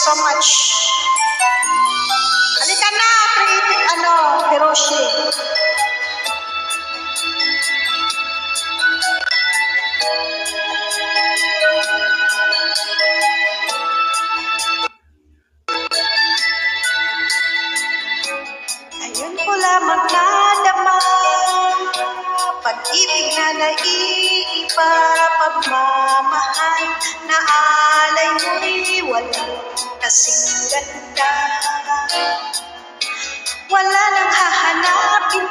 so much. Halika na, creative, Hiroshi. Ayun ko lamang nadama, pag-ibig na naiiba, pagmamahal na alay mo'y walang kasing ganda. Wala nang hahanapin